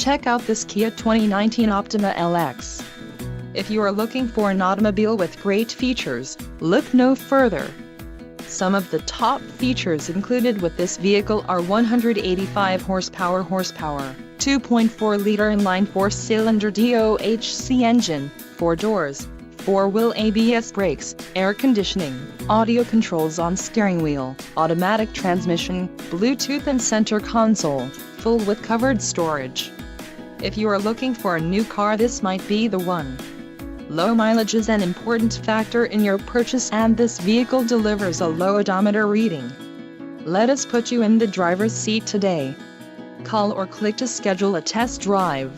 Check out this Kia 2019 Optima LX. If you are looking for an automobile with great features, look no further. Some of the top features included with this vehicle are 185 horsepower, 2.4-liter inline four-cylinder DOHC engine, 4 doors, 4-wheel ABS brakes, air conditioning, audio controls on steering wheel, automatic transmission, Bluetooth and center console, full with covered storage. If you are looking for a new car, this might be the one. Low mileage is an important factor in your purchase, and this vehicle delivers a low odometer reading. Let us put you in the driver's seat today. Call or click to schedule a test drive.